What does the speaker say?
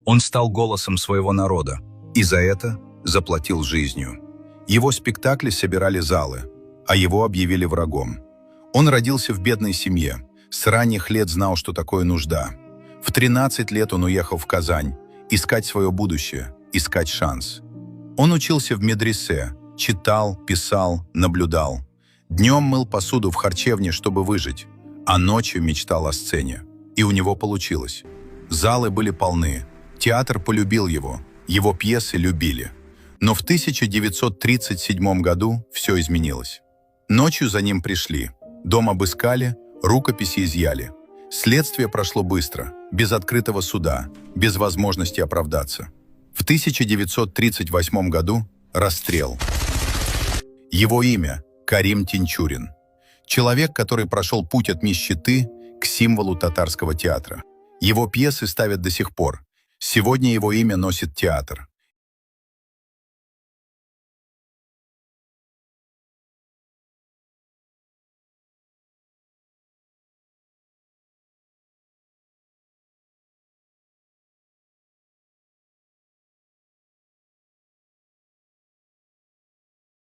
Он стал голосом своего народа и за это заплатил жизнью. Его спектакли собирали залы, а его объявили врагом. Он родился в бедной семье, с ранних лет знал, что такое нужда. В 13 лет он уехал в Казань, искать свое будущее, искать шанс. Он учился в медресе, читал, писал, наблюдал. Днем мыл посуду в харчевне, чтобы выжить, а ночью мечтал о сцене. И у него получилось. Залы были полны, театр полюбил его пьесы любили. Но в 1937 году все изменилось. Ночью за ним пришли, дом обыскали, рукописи изъяли. Следствие прошло быстро, без открытого суда, без возможности оправдаться. В 1938 году расстрел. Его имя – Карим Тинчурин. Человек, который прошел путь от нищеты к символу татарского театра. Его пьесы ставят до сих пор. Сегодня его имя носит театр.